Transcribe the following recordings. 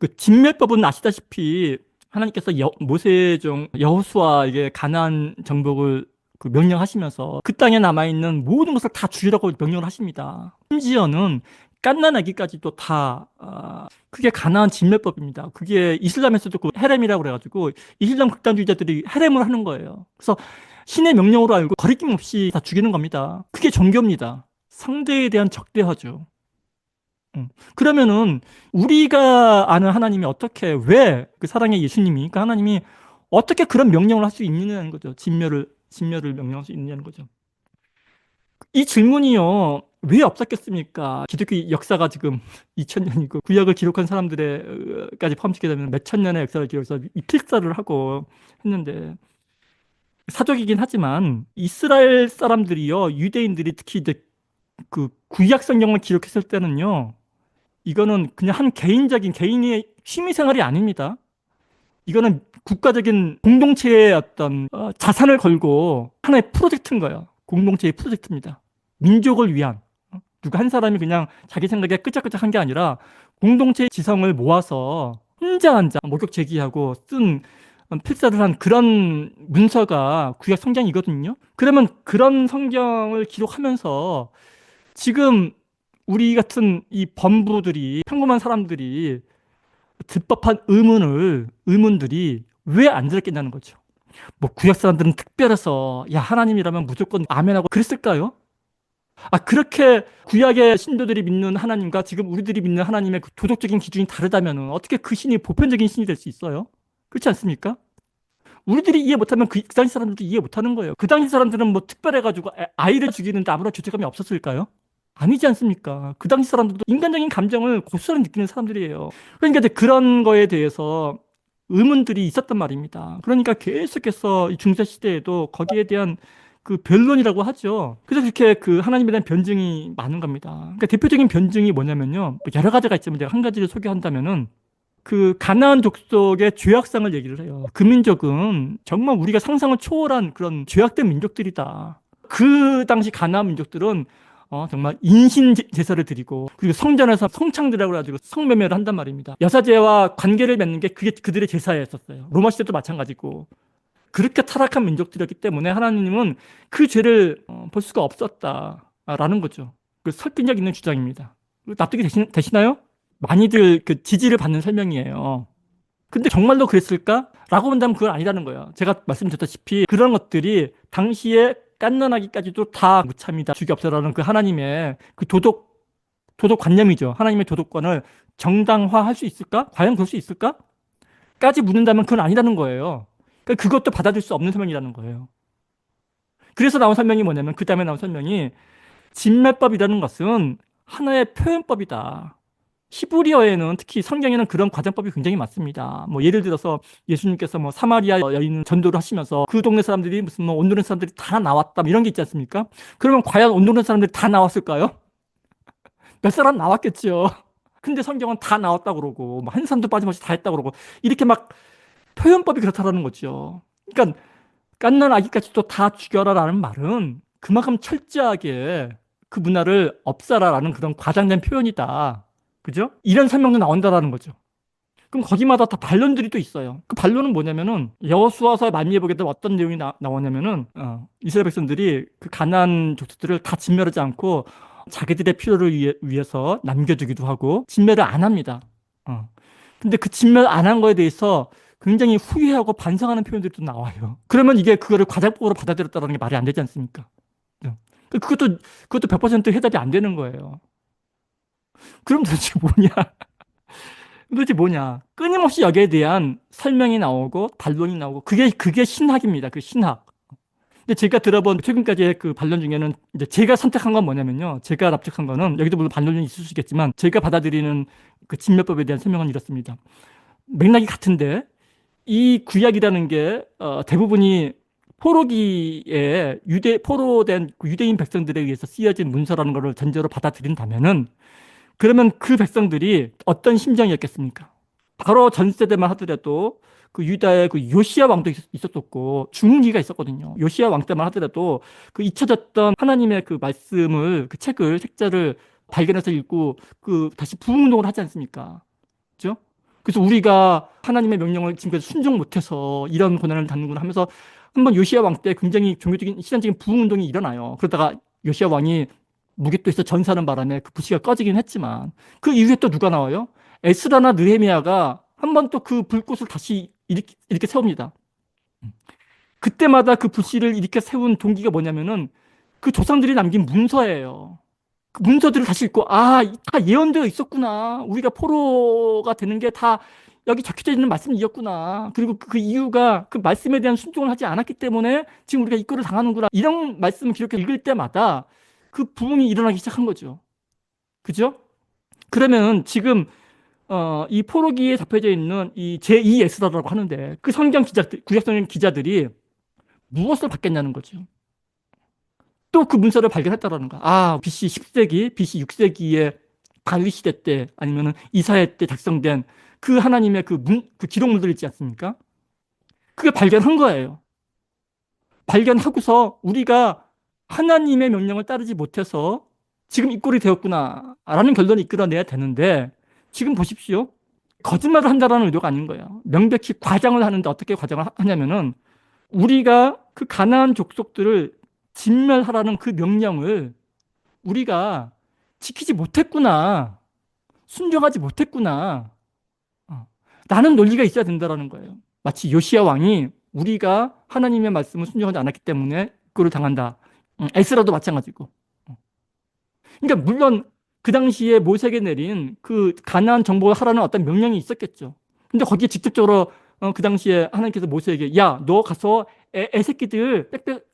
그 진멸법은 아시다시피 하나님께서 모세종 여호수아에게 가나안 정복을 그 명령하시면서 그 땅에 남아있는 모든 것을 다 죽이라고 명령을 하십니다. 심지어는 갓난아기까지도 다 그게 가나안 진멸법입니다. 그게 이슬람에서도 그 헤렘이라고 그래가지고 이슬람 극단주의자들이 헤렘을 하는 거예요. 그래서 신의 명령으로 알고 거리낌 없이 다 죽이는 겁니다. 그게 종교입니다. 상대에 대한 적대화죠. 그러면은 우리가 아는 하나님이 어떻게 왜 그 사랑의 예수님이 그 하나님이 어떻게 그런 명령을 할 수 있느냐는 거죠. 진멸을 명령할 수 있느냐는 거죠. 이 질문이요. 왜 없었겠습니까? 기독교 역사가 지금 2000년이고 구약을 기록한 사람들의까지 포함시키게 되면 몇천 년의 역사를 기록해서 이 필사를 하고 했는데 사적이긴 하지만 이스라엘 사람들이요. 유대인들이 특히 이제 그 구약 성경을 기록했을 때는요. 이거는 그냥 한 개인의 취미생활이 아닙니다. 이거는 국가적인 공동체의 어떤 자산을 걸고 하나의 프로젝트인 거예요. 공동체의 프로젝트입니다. 민족을 위한. 누가 한 사람이 그냥 자기 생각에 끄적끄적한 게 아니라 공동체의 지성을 모아서 혼자 목욕 제기하고 쓴 필사를 한 그런 문서가 구약 성경이거든요. 그러면 그런 성경을 기록하면서 지금 우리 같은 이 범부들이 평범한 사람들이 듣법한 의문들이 왜 안 들었겠냐는 거죠. 뭐 구약 사람들은 특별해서 야 하나님이라면 무조건 아멘하고 그랬을까요? 그렇게 구약의 신도들이 믿는 하나님과 지금 우리들이 믿는 하나님의 그 도덕적인 기준이 다르다면 어떻게 그 신이 보편적인 신이 될 수 있어요? 그렇지 않습니까? 우리들이 이해 못하면 그 당시 사람들도 이해 못하는 거예요. 그 당시 사람들은 뭐 특별해가지고 아이를 죽이는데 아무런 죄책감이 없었을까요? 아니지 않습니까? 그 당시 사람들도 인간적인 감정을 고스란히 느끼는 사람들이에요. 그러니까 이제 그런 거에 대해서 의문들이 있었단 말입니다. 그러니까 계속해서 이 중세 시대에도 거기에 대한 그 변론이라고 하죠. 그래서 그렇게 그 하나님에 대한 변증이 많은 겁니다. 그러니까 대표적인 변증이 뭐냐면요. 뭐 여러 가지가 있지만 제가 한 가지를 소개한다면은 그 가나안 족속의 죄악상을 얘기를 해요. 그 민족은 정말 우리가 상상을 초월한 그런 죄악된 민족들이다. 그 당시 가나안 민족들은 정말 인신 제사를 드리고 그리고 성전에서 성창들이라고 해가지고 성매매를 한단 말입니다. 여사제와 관계를 맺는 게 그게 그들의 제사였었어요. 로마 시대도 마찬가지고 그렇게 타락한 민족들이었기 때문에 하나님은 그 죄를 볼 수가 없었다라는 거죠. 그 설득력 있는 주장입니다. 납득이 되시나요? 많이들 그 지지를 받는 설명이에요. 근데 정말로 그랬을까? 라고 본다면 그건 아니라는 거예요. 제가 말씀드렸다시피 그런 것들이 당시에 깐난하기까지도 다 무참이다, 죽이 없어라는 그 하나님의 그 도덕 관념이죠. 하나님의 도덕관을 정당화할 수 있을까? 과연 그럴 수 있을까? 까지 묻는다면 그건 아니라는 거예요. 그러니까 그것도 받아들일 수 없는 설명이라는 거예요. 그래서 나온 설명이 뭐냐면 그 다음에 나온 설명이 진멸법이라는 것은 하나의 표현법이다. 히브리어에는 특히 성경에는 그런 과장법이 굉장히 많습니다. 뭐 예를 들어서 예수님께서 뭐 사마리아 여인 전도를 하시면서 그 동네 사람들이 무슨 뭐 온누른 사람들이 다 나왔다 뭐 이런 게 있지 않습니까? 그러면 과연 온누른 사람들이 다 나왔을까요? 몇 사람 나왔겠죠. 근데 성경은 다 나왔다 그러고 뭐 한 사람도 빠짐없이 다 했다 그러고 이렇게 막 표현법이 그렇다라는 거죠. 그러니까 갓난 아기까지도 다 죽여라라는 말은 그만큼 철저하게 그 문화를 없애라라는 그런 과장된 표현이다. 그죠? 이런 설명도 나온다라는 거죠. 그럼 거기마다 다 반론들이 또 있어요. 그 반론은 뭐냐면은 여호수아서 만미에 보게 되면 어떤 내용이 나오냐면은 이스라엘 백성들이 그 가나안 족속들을 다 진멸하지 않고 자기들의 필요를 위해서 남겨두기도 하고 진멸을 안 합니다. 근데 그 진멸 안 한 거에 대해서 굉장히 후회하고 반성하는 표현들이 또 나와요. 그러면 이게 그거를 과장법으로 받아들였다는 게 말이 안 되지 않습니까? 그것도 100% 해답이 안 되는 거예요. 그럼 도대체 뭐냐? 끊임없이 여기에 대한 설명이 나오고 반론이 나오고 그게 신학입니다. 그 신학. 근데 제가 들어본 최근까지의 그 반론 중에는 이제 제가 선택한 건 뭐냐면요. 제가 납득한 거는 여기도 물론 반론이 있을 수 있겠지만 제가 받아들이는 그 진멸법에 대한 설명은 이렇습니다. 맥락이 같은데 이 구약이라는 게 대부분이 포로기에 포로된 유대인 백성들에 의해서 쓰여진 문서라는 것을 전제로 받아들인다면은 그러면 그 백성들이 어떤 심정이었겠습니까? 바로 전 세대만 하더라도 그 유다의 그 요시야 왕도 있었었고 중흥기가 있었거든요. 요시야 왕 때만 하더라도 그 잊혀졌던 하나님의 그 말씀을 그 책자를 발견해서 읽고 그 다시 부흥운동을 하지 않습니까? 그죠? 그래서 우리가 하나님의 명령을 지금까지 순종 못해서 이런 고난을 당하는구나 하면서 한번 요시야 왕 때 굉장히 종교적인 시간적인 부흥운동이 일어나요. 그러다가 요시야 왕이 무기토에서 전사하는 바람에 그 불씨가 꺼지긴 했지만 그 이후에 또 누가 나와요? 에스라나 느헤미야가 한 번 또 그 불꽃을 다시 이렇게 세웁니다. 그때마다 그 불씨를 이렇게 세운 동기가 뭐냐면은 그 조상들이 남긴 문서예요. 그 문서들을 다시 읽고, 아, 다 예언되어 있었구나. 우리가 포로가 되는 게 다 여기 적혀져 있는 말씀이었구나. 그리고 그 이유가 그 말씀에 대한 순종을 하지 않았기 때문에 지금 우리가 이 꼴을 당하는구나. 이런 말씀을 기록해 읽을 때마다 그 부흥이 일어나기 시작한 거죠. 그죠? 그러면 지금 이 포로기에 잡혀져 있는 이 제2 에스더라고 하는데 그 성경 기자들, 구약성경 기자들이 무엇을 받겠냐는 거죠. 또 그 문서를 발견했다라는 거야. 아, BC 10세기, BC 6세기에 다윗 시대 때 아니면은 이사야 때 작성된 그 하나님의 그 기록물들 있지 않습니까? 그게 발견한 거예요. 발견하고서 우리가 하나님의 명령을 따르지 못해서 지금 이 꼴이 되었구나라는 결론을 이끌어내야 되는데 지금 보십시오. 거짓말을 한다라는 의도가 아닌 거예요. 명백히 과장을 하는데 어떻게 과장을 하냐면은 우리가 그 가나안 족속들을 진멸하라는 그 명령을 우리가 지키지 못했구나. 순종하지 못했구나. 라는 논리가 있어야 된다는 거예요. 마치 요시야 왕이 우리가 하나님의 말씀을 순종하지 않았기 때문에 그를 당한다. 에스라도 마찬가지고. 그러니까 물론 그 당시에 모세에게 내린 그 가나안 정복을 하라는 어떤 명령이 있었겠죠. 근데 거기에 직접적으로 그 당시에 하나님께서 모세에게 야, 너 가서 애새끼들 빽빽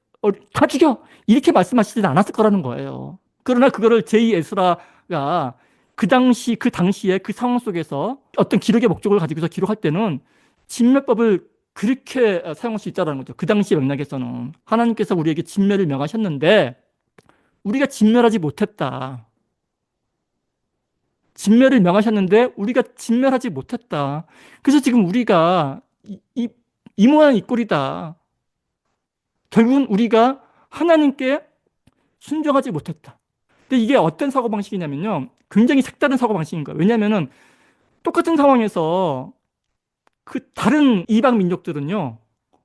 다 죽여! 이렇게 말씀하시지 않았을 거라는 거예요. 그러나 그거를 제2 에스라가 그 당시에 그 상황 속에서 어떤 기록의 목적을 가지고서 기록할 때는 진멸법을 그렇게 사용할 수 있다는 거죠. 그 당시 맥락에서는 하나님께서 우리에게 진멸을 명하셨는데 우리가 진멸하지 못했다. 진멸을 명하셨는데 우리가 진멸하지 못했다. 그래서 지금 우리가 이 모양 이 꼴이다. 결국은 우리가 하나님께 순종하지 못했다. 근데 이게 어떤 사고방식이냐면요. 굉장히 색다른 사고방식인 거예요. 왜냐하면 똑같은 상황에서 그 다른 이방 민족들은요.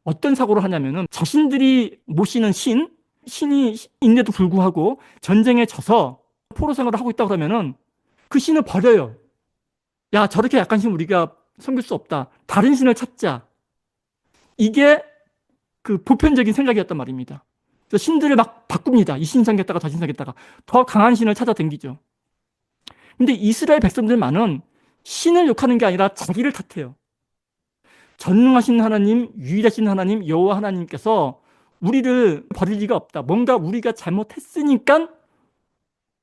어떤 사고를 하냐면은 자신들이 모시는 신이 인데도 불구하고 전쟁에 져서 포로 생활을 하고 있다 그러면은 그 신을 버려요. 야, 저렇게 약한 신 우리가 섬길 수 없다. 다른 신을 찾자. 이게 그 보편적인 생각이었단 말입니다. 그래서 신들을 막 바꿉니다. 이 신 생겼다가 저 신 생겼다가 더 강한 신을 찾아다니죠. 근데 이스라엘 백성들만은 신을 욕하는 게 아니라 자기를 탓해요. 전능하신 하나님, 유일하신 하나님, 여호와 하나님께서 우리를 버릴 리가 없다. 뭔가 우리가 잘못했으니까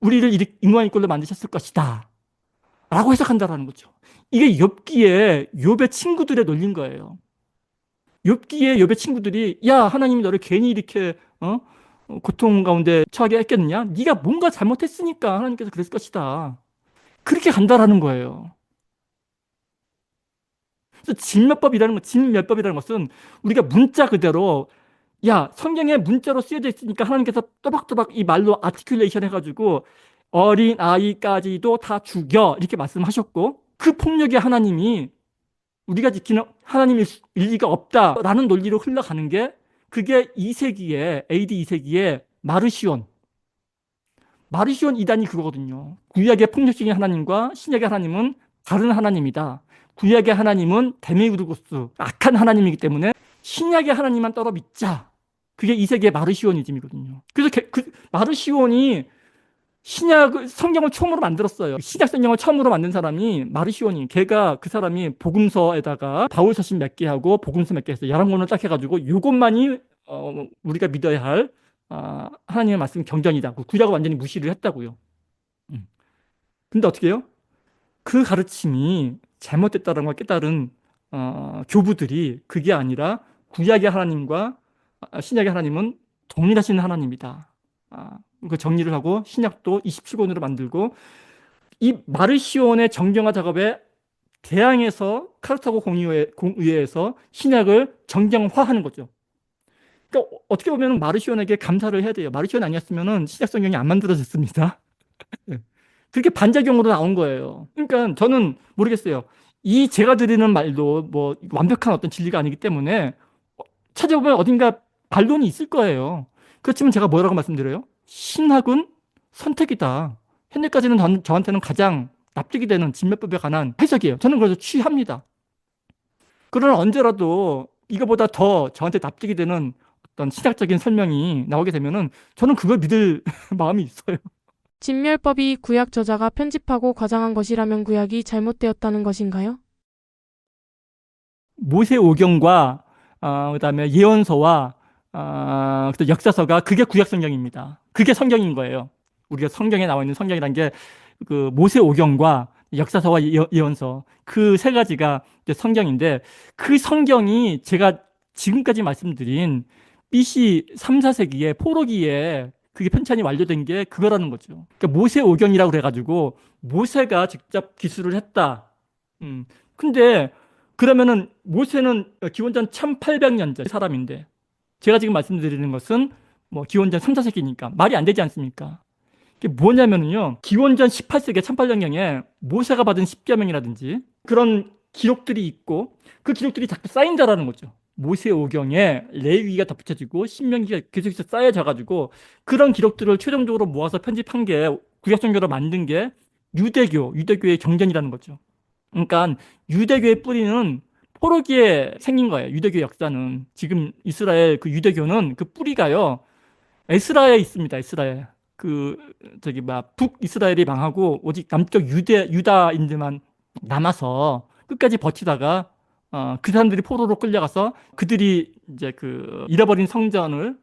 우리를 이 모양 이 꼴로 만드셨을 것이다. 라고 해석한다라는 거죠. 이게 욥기에 욥의 친구들의 논리인 거예요. 욥기에 욥의 친구들이 야, 하나님이 너를 괜히 이렇게 고통 가운데 처하게 했겠느냐? 네가 뭔가 잘못했으니까 하나님께서 그랬을 것이다. 그렇게 간다라는 거예요. 그래서 진멸법이라는 것은 우리가 문자 그대로 야, 성경에 문자로 쓰여져 있으니까 하나님께서 또박또박 이 말로 아티큘레이션 해가지고 어린 아이까지도 다 죽여 이렇게 말씀하셨고 그 폭력의 하나님이 우리가 지키는 하나님일 리가 없다라는 논리로 흘러가는 게 그게 2세기에 AD 2세기에 마르시온 이단이 그거거든요. 구약의 폭력적인 하나님과 신약의 하나님은 다른 하나님이다. 구약의 하나님은 데미우르고스 악한 하나님이기 때문에 신약의 하나님만 따로 믿자. 그게 2세기의 마르시오니즘이거든요. 그래서 마르시온이 성경을 처음으로 만들었어요. 신약 성경을 처음으로 만든 사람이 마르시온이, 그 사람이 복음서에다가 바울 서신 몇 개 하고 복음서 몇 개 했어요. 11권을 딱 해가지고 이것만이 우리가 믿어야 할 하나님의 말씀 경전이다. 구약을 완전히 무시를 했다고요. 근데 어떻게 해요? 그 가르침이 잘못됐다는 걸 깨달은 교부들이 그게 아니라 구약의 하나님과 신약의 하나님은 동일하신 하나님이다. 그 정리를 하고 신약도 27권으로 만들고 이 마르시온의 정경화 작업에 대항해서 카르타고 공의회에서 신약을 정경화하는 거죠. 그러니까 어떻게 보면 마르시온에게 감사를 해야 돼요. 마르시온 아니었으면 신약 성경이 안 만들어졌습니다. 그렇게 반작용으로 나온 거예요. 그러니까 저는 모르겠어요. 이 제가 드리는 말도 뭐 완벽한 어떤 진리가 아니기 때문에 찾아보면 어딘가 반론이 있을 거예요. 그렇지만 제가 뭐라고 말씀드려요? 신학은 선택이다. 현재까지는 저한테는 가장 납득이 되는 진면법에 관한 해석이에요. 저는 그래서 취합니다. 그러나 언제라도 이거보다 더 저한테 납득이 되는 어떤 신학적인 설명이 나오게 되면은 저는 그걸 믿을 마음이 있어요. 진멸법이 구약 저자가 편집하고 과장한 것이라면 구약이 잘못되었다는 것인가요? 모세오경과 그다음에 예언서와 그 역사서가 그게 구약 성경입니다. 그게 성경인 거예요. 우리가 성경에 나와 있는 성경이란 게 그 모세오경과 역사서와 예언서 그 세 가지가 이제 성경인데 그 성경이 제가 지금까지 말씀드린 BC 3, 4세기에 포로기에 그게 편찬이 완료된 게 그거라는 거죠. 그러니까 모세오경이라고 그래가지고 모세가 직접 기술을 했다. 근데 그러면은 모세는 기원전 1800년째 사람인데 제가 지금 말씀드리는 것은 뭐 기원전 3, 4세기니까 말이 안 되지 않습니까? 그게 뭐냐면요. 기원전 18세기 1800년경에 모세가 받은 십계명이라든지 그런 기록들이 있고 그 기록들이 자꾸 쌓인다라는 거죠. 모세오경에 레위기가 덧붙여지고 신명기가 계속해서 쌓여져 가지고 그런 기록들을 최종적으로 모아서 편집한 게 구약성경으로 만든 게 유대교의 경전이라는 거죠. 그러니까 유대교의 뿌리는 포로기에 생긴 거예요. 유대교 역사는 지금 이스라엘 그 유대교는 그 뿌리가요. 에스라에 있습니다. 에스라에 그 저기 막 북이스라엘이 망하고 오직 남쪽 유다인들만 남아서 끝까지 버티다가 그 사람들이 포로로 끌려가서 그들이 이제 그 잃어버린 성전을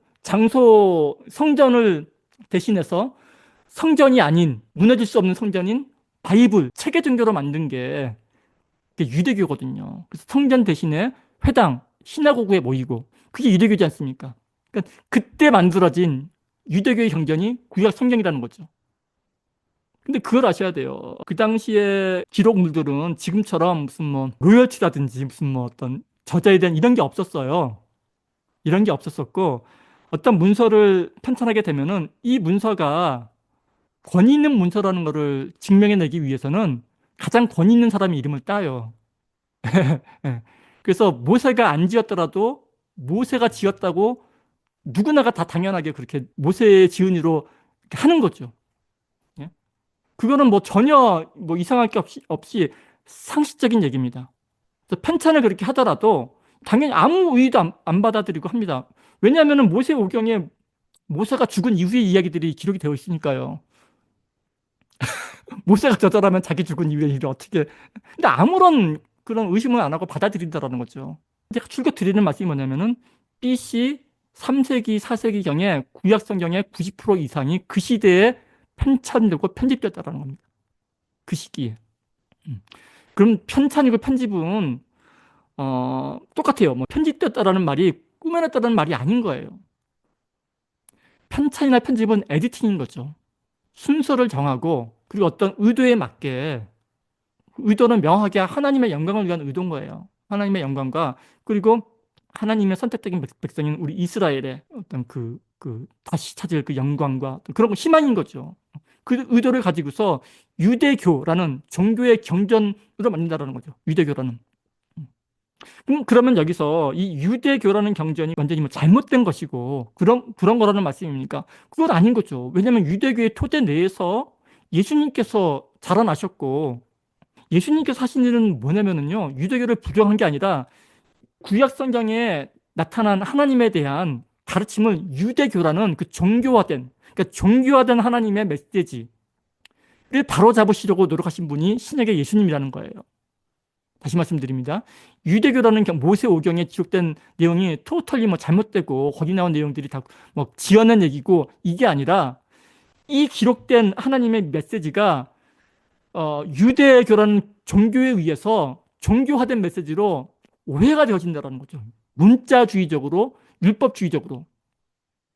대신해서 성전이 아닌 무너질 수 없는 성전인 바이블 체계 종교로 만든 게 유대교거든요. 그래서 성전 대신에 회당, 시나고그에 모이고 그게 유대교지 않습니까? 그러니까 그때 만들어진 유대교의 경전이 구약 성경이라는 거죠. 근데 그걸 아셔야 돼요. 그 당시에 기록물들은 지금처럼 무슨 뭐 로열티라든지 무슨 뭐 어떤 저자에 대한 이런 게 없었어요. 이런 게 없었었고 어떤 문서를 편찬하게 되면은 이 문서가 권위 있는 문서라는 거를 증명해내기 위해서는 가장 권위 있는 사람의 이름을 따요. 예. 그래서 모세가 안 지었더라도 모세가 지었다고 누구나가 다 당연하게 그렇게 모세의 지은이로 하는 거죠. 예? 그거는 뭐 전혀 뭐 이상할 게 없이 상식적인 얘기입니다. 그래서 편찬을 그렇게 하더라도 당연히 아무 의의도 안 받아들이고 합니다. 왜냐하면 모세오경에 모세가 죽은 이후의 이야기들이 기록이 되어 있으니까요. 모세가 저절하면 자기 죽은 이후의 일을 어떻게 근데 아무런 그런 의심을 안 하고 받아들인다라는 거죠. 제가 출교 드리는 말씀이 뭐냐면은 BC 3세기, 4세기경에 구약 성경의 90% 이상이 그 시대에 편찬되고 편집됐다라는 겁니다. 그 시기에. 그럼 편찬이고 편집은 똑같아요. 뭐 편집됐다라는 말이 꾸며냈다는 말이 아닌 거예요. 편찬이나 편집은 에디팅인 거죠. 순서를 정하고 그리고 어떤 의도에 맞게 의도는 명확하게 하나님의 영광을 위한 의도인 거예요. 하나님의 영광과 그리고 하나님의 선택된 백성인 우리 이스라엘의 어떤 다시 찾을 그 영광과 그런 거 희망인 거죠. 그 의도를 가지고서 유대교라는 종교의 경전으로 만든다는 거죠. 유대교라는. 그러면 여기서 이 유대교라는 경전이 완전히 뭐 잘못된 것이고 그런 거라는 말씀입니까? 그건 아닌 거죠. 왜냐하면 유대교의 토대 내에서 예수님께서 자라나셨고 예수님께서 하신 일은 뭐냐면요. 유대교를 부정한 게 아니라 구약 성경에 나타난 하나님에 대한 가르침을 유대교라는 그 그러니까 종교화된 하나님의 메시지를 바로잡으시려고 노력하신 분이 신약의 예수님이라는 거예요. 다시 말씀드립니다. 유대교라는 모세오경에 기록된 내용이 토털리 뭐 잘못되고 거기 나온 내용들이 다 뭐 지어낸 얘기고 이게 아니라 이 기록된 하나님의 메시지가 유대교라는 종교에 의해서 종교화된 메시지로 오해가 되어진다는 거죠. 문자주의적으로, 율법주의적으로.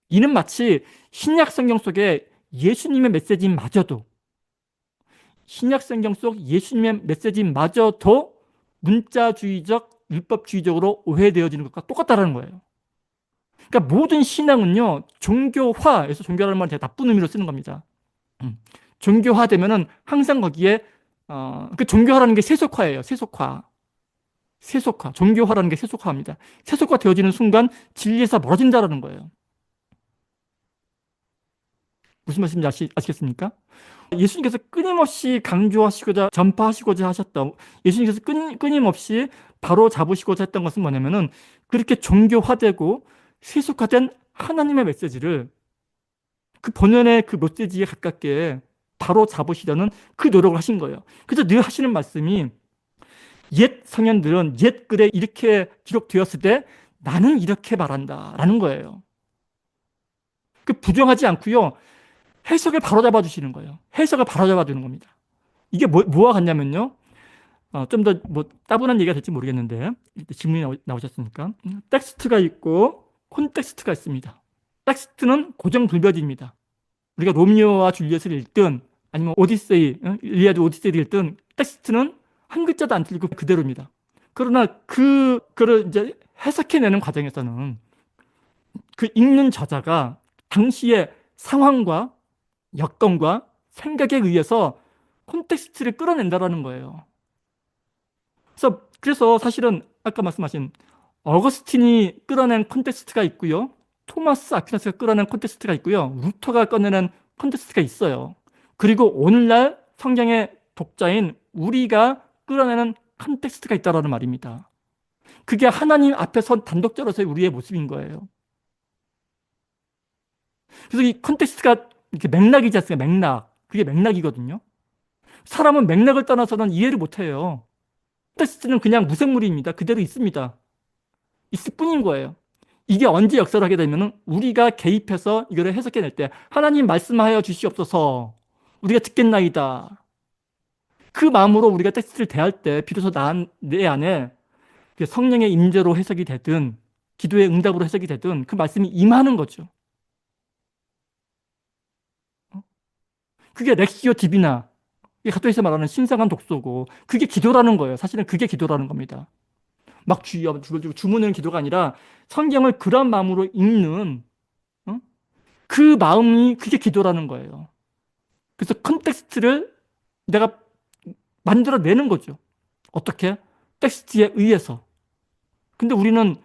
이는 마치 신약 성경 속에 예수님의 메시지마저도 신약 성경 속 예수님의 메시지마저도 문자주의적, 율법주의적으로 오해되어지는 것과 똑같다는 거예요. 그러니까 모든 신앙은요, 종교화에서 종교라는 말을 제가 나쁜 의미로 쓰는 겁니다. 종교화되면은 항상 거기에 그 종교화라는 게 세속화예요. 세속화. 세속화. 종교화라는 게 세속화입니다. 세속화 되어지는 순간 진리에서 멀어진다라는 거예요. 무슨 말씀인지 아시겠습니까? 예수님께서 끊임없이 강조하시고자 전파하시고자 하셨던, 예수님께서 끊임없이 바로 잡으시고자 했던 것은 뭐냐면은 그렇게 종교화되고 세속화된 하나님의 메시지를 그 본연의 그 메시지에 가깝게 바로 잡으시려는 그 노력을 하신 거예요. 그래서 늘 하시는 말씀이 옛 성현들은 옛 글에 이렇게 기록되었을 때 나는 이렇게 말한다라는 거예요. 그 부정하지 않고요. 해석을 바로잡아 주시는 거예요. 해석을 바로잡아 주는 겁니다. 이게 뭐와 같냐면요. 좀 더 뭐 따분한 얘기가 될지 모르겠는데 질문이 나오셨으니까 텍스트가 있고 콘텍스트가 있습니다. 텍스트는 고정불변입니다. 우리가 로미오와 줄리엣을 읽든 아니면 오디세이, 일리아드 오디세이를 읽든 텍스트는 한 글자도 안 틀리고 그대로입니다. 그러나 그를 이제 해석해내는 과정에서는 그 읽는 저자가 당시의 상황과 여건과 생각에 의해서 콘텍스트를 끌어낸다라는 거예요. 그래서 사실은 아까 말씀하신 어거스틴이 끌어낸 콘텍스트가 있고요. 토마스 아퀴나스가 끌어낸 콘텍스트가 있고요. 루터가 꺼내는 콘텍스트가 있어요. 그리고 오늘날 성경의 독자인 우리가 끌어내는 콘텍스트가 있다라는 말입니다. 그게 하나님 앞에 선 단독자로서의 우리의 모습인 거예요. 그래서 이 콘텍스트가 이렇게 맥락이지 않습니까? 맥락. 그게 맥락이거든요. 사람은 맥락을 떠나서는 이해를 못해요. 콘텍스트는 그냥 무생물입니다. 그대로 있습니다. 있을 뿐인 거예요. 이게 언제 역사를 하게 되면 우리가 개입해서 이걸 해석해낼 때 하나님 말씀하여 주시옵소서 우리가 듣겠나이다. 그 마음으로 우리가 텍스트를 대할 때 비로소 내 안에 성령의 임재로 해석이 되든 기도의 응답으로 해석이 되든 그 말씀이 임하는 거죠. 그게 렉시오 디비나, 이게 가토에서 말하는 신성한 독서고 그게 기도라는 거예요. 사실은 그게 기도라는 겁니다. 막 주여 주문하는 기도가 아니라 성경을 그런 마음으로 읽는 그 마음이 그게 기도라는 거예요. 그래서 컨텍스트를 내가 만들어내는 거죠. 어떻게? 텍스트에 의해서. 근데 우리는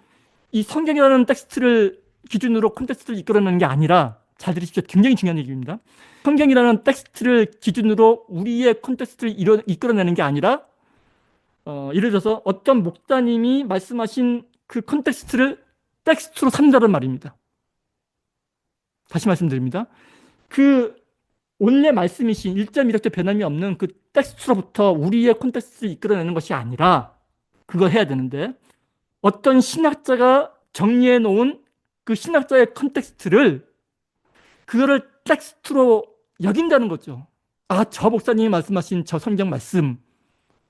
이 성경이라는 텍스트를 기준으로 컨텍스트를 이끌어내는 게 아니라 잘 들으십시오. 굉장히 중요한 얘기입니다. 성경이라는 텍스트를 기준으로 우리의 컨텍스트를 이끌어내는 게 아니라 예를 들어서 어떤 목사님이 말씀하신 그 컨텍스트를 텍스트로 삼자는 말입니다. 다시 말씀드립니다. 그 원래 말씀이신 1.1절 변함이 없는 그 텍스트로부터 우리의 콘텍스트를 이끌어내는 것이 아니라 그걸 해야 되는데 어떤 신학자가 정리해 놓은 그 신학자의 컨텍스트를 그거를 텍스트로 여긴다는 거죠. 저 목사님이 말씀하신 저 성경 말씀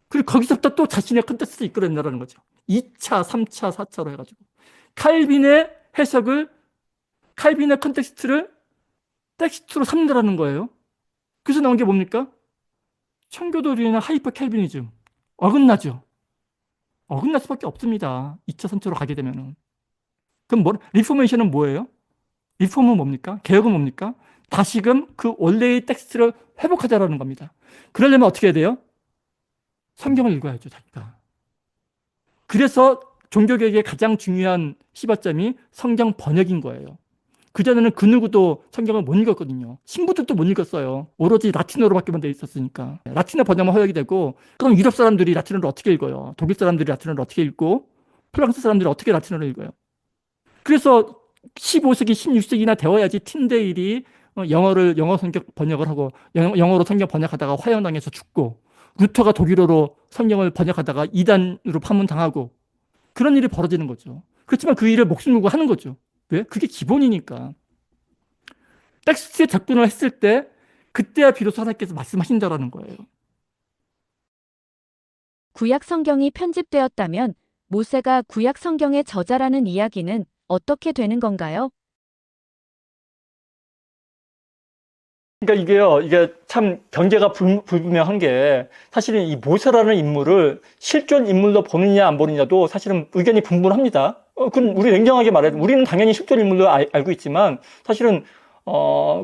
그리고 거기서부터 또 자신의 컨텍스트를 이끌어낸다는 거죠. 2차, 3차, 4차로 해가지고 칼빈의 해석을 칼빈의 컨텍스트를 텍스트로 삼는다는 거예요. 그래서 나온 게 뭡니까? 청교도주의나 하이퍼 캘비니즘. 어긋나죠. 어긋날 수밖에 없습니다. 2차, 3차로 가게 되면은. 그럼 리포메이션은 뭐예요? 리폼은 뭡니까? 개혁은 뭡니까? 다시금 그 원래의 텍스트를 회복하자라는 겁니다. 그러려면 어떻게 해야 돼요? 성경을 읽어야죠, 자기가. 그래서 종교개혁의 가장 중요한 시발점이 성경 번역인 거예요. 그전에는 그 누구도 성경을 못 읽었거든요. 신부들도 못 읽었어요. 오로지 라틴어로밖에만 돼 있었으니까. 라틴어 번역만 허용이 되고 그럼 유럽 사람들이 라틴어를 어떻게 읽어요? 독일 사람들이 라틴어를 어떻게 읽고 프랑스 사람들이 어떻게 라틴어를 읽어요? 그래서 15세기, 16세기나 되어야지 틴데일이 영어 성경 번역을 하고 영어로 성경 번역하다가 화형당해서 죽고 루터가 독일어로 성경을 번역하다가 이단으로 파문당하고 그런 일이 벌어지는 거죠. 그렇지만 그 일을 목숨 걸고 하는 거죠. 왜? 그게 기본이니까. 텍스트에 접근을 했을 때 그때야 비로소 하나님께서 말씀하신다라는 거예요. 구약 성경이 편집되었다면 모세가 구약 성경의 저자라는 이야기는 어떻게 되는 건가요? 그러니까 이게 참 경계가 불분명한 게 사실은 이 모세라는 인물을 실존 인물로 보느냐 안 보느냐도 사실은 의견이 분분합니다. 그럼 우리 냉정하게 말해도 우리는 당연히 실존 인물로 알고 있지만 사실은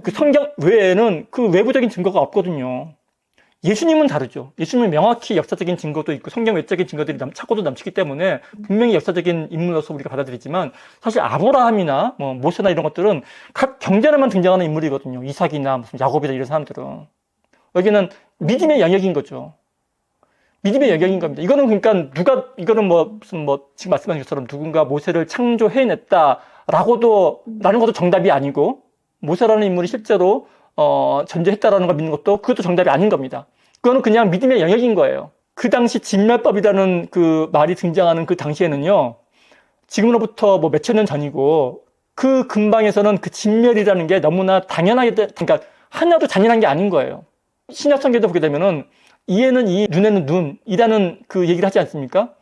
그 성경 외에는 그 외부적인 증거가 없거든요. 예수님은 다르죠. 예수님은 명확히 역사적인 증거도 있고 성경 외적인 증거들이 차고도 넘치기 때문에 분명히 역사적인 인물로서 우리가 받아들이지만 사실 아브라함이나 뭐 모세나 이런 것들은 각 경전에만 등장하는 인물이거든요. 이삭이나 무슨 야곱이나 이런 사람들은. 여기는 믿음의 영역인 거죠. 믿음의 영역인 겁니다. 이거는 그러니까 이거는 무슨 지금 말씀하신 것처럼 누군가 모세를 창조해냈다라는 것도 정답이 아니고 모세라는 인물이 실제로 존재했다라는 걸 믿는 것도 그것도 정답이 아닌 겁니다. 그거는 그냥 믿음의 영역인 거예요. 그 당시 진멸법이라는 그 말이 등장하는 그 당시에는요, 지금으로부터 뭐 몇천 년 전이고, 그 근방에서는 그 진멸이라는 게 너무나 당연하게, 그러니까 하나도 잔인한 게 아닌 거예요. 신약 성경도 보게 되면은, 이에는 이, 눈에는 눈, 이라는 그 얘기를 하지 않습니까?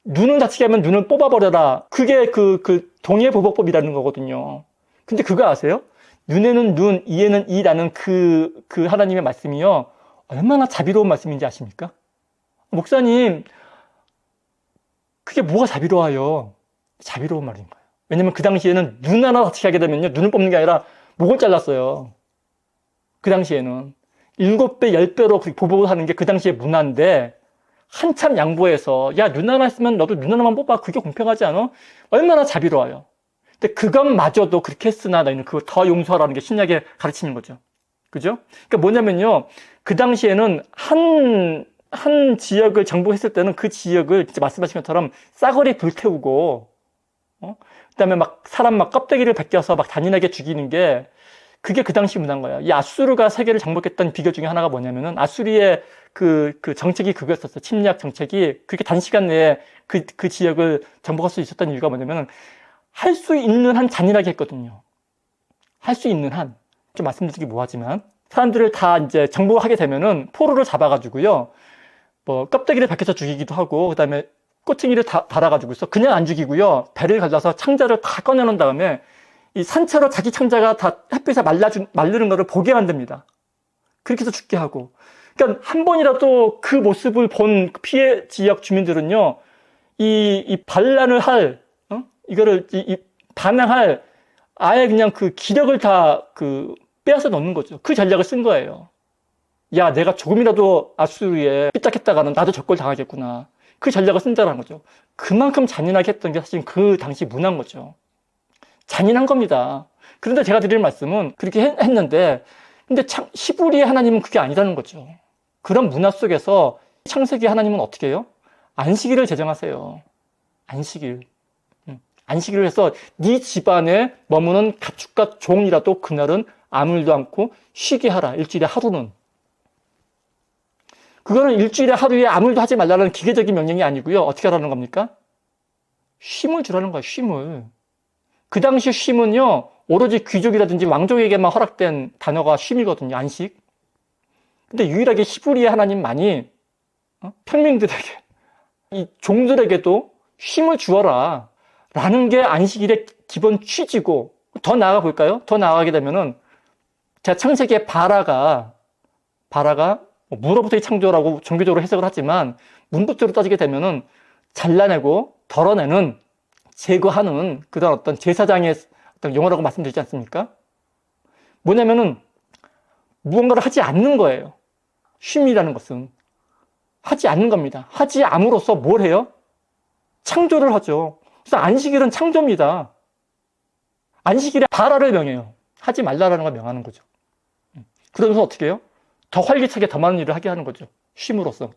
눈을 다치게 하면 눈을 뽑아버려라. 그게 그 동해보복법이라는 거거든요. 근데 그거 아세요? 눈에는 눈, 이에는 이라는 그 하나님의 말씀이요. 얼마나 자비로운 말씀인지 아십니까? 목사님, 그게 뭐가 자비로워요? 자비로운 말인 거예요. 왜냐면 그 당시에는 눈 하나 다치게 하게 되면요. 눈을 뽑는 게 아니라 목을 잘랐어요. 그 당시에는. 7배, 10배로 보복을 하는 게 그 당시의 문화인데, 한참 양보해서, 야, 눈 하나 있으면 너도 눈 하나만 뽑아. 그게 공평하지 않아? 얼마나 자비로워요. 근데 그것마저도 그렇게 했으나 너희는 그걸 더 용서하라는 게 신약에 가르치는 거죠. 그죠? 그러니까 뭐냐면요. 그 당시에는 한 지역을 정복했을 때는 그 지역을 진짜 말씀하신 것처럼 싸그리 불태우고, 그다음에 막 사람 막 껍데기를 벗겨서 막 잔인하게 죽이는 게 그게 그 당시 문화인 거예요. 이 아수르가 세계를 정복했던 비결 중에 하나가 뭐냐면은 아수리의 그 정책이 그거였었어요. 침략 정책이 그렇게 단시간 내에 그 지역을 정복할 수 있었던 이유가 뭐냐면은 할 수 있는 한 잔인하게 했거든요. 할 수 있는 한. 좀 말씀드리기 뭐하지만 사람들을 다 이제 정복하게 되면은 포로를 잡아가지고요. 뭐 껍데기를 벗겨서 죽이기도 하고 그다음에 꼬챙이를 달아가지고서 그냥 안 죽이고요. 배를 갈라서 창자를 다 꺼내놓은 다음에 이 산채로 자기 창자가 다 햇빛에 말르는 거를 보게 만듭니다. 그렇게 해서 죽게 하고. 그러니까 한 번이라도 그 모습을 본 피해 지역 주민들은요. 이 반란을 할 이거를 반항할 아예 그냥 그 기력을 다 빼앗아 놓는 거죠. 그 전략을 쓴 거예요. 야, 내가 조금이라도 아수르에 삐딱했다가는 나도 적골 당하겠구나. 그 전략을 쓴다는 거죠. 그만큼 잔인하게 했던 게 사실 그 당시 문화인 거죠. 잔인한 겁니다. 그런데 제가 드릴 말씀은 그렇게 했는데, 근데 히브리의 하나님은 그게 아니라는 거죠. 그런 문화 속에서 창세기 하나님은 어떻게 해요? 안식일을 제정하세요. 안식일. 안식일을 해서 네 집안에 머무는 가축과 종이라도 그날은 아물도 않고 쉬게 하라. 일주일에 하루는. 그거는 일주일에 하루에 아물도 하지 말라는 기계적인 명령이 아니고요. 어떻게 하라는 겁니까? 쉼을 주라는 거예요. 쉼을. 그 당시 쉼은요. 오로지 귀족이라든지 왕족에게만 허락된 단어가 쉼이거든요. 안식. 근데 유일하게 히브리의 하나님만이 평민들에게 이 종들에게도 쉼을 주어라. 라는 게 안식일의 기본 취지고, 더 나아가 볼까요? 더 나아가게 되면은, 제가 창세기의 바라가 물로부터의 창조라고 종교적으로 해석을 하지만, 문법적으로 따지게 되면은, 잘라내고, 덜어내는, 제거하는, 그런 어떤 제사장의 어떤 용어라고 말씀드리지 않습니까? 뭐냐면은, 무언가를 하지 않는 거예요. 쉼이라는 것은. 하지 않는 겁니다. 하지 않음으로써 뭘 해요? 창조를 하죠. 그래서 안식일은 창조입니다. 안식일에 바라를 명해요. 하지 말라라는 걸 명하는 거죠. 그러면서 어떻게 해요? 더 활기차게 더 많은 일을 하게 하는 거죠. 쉼으로써.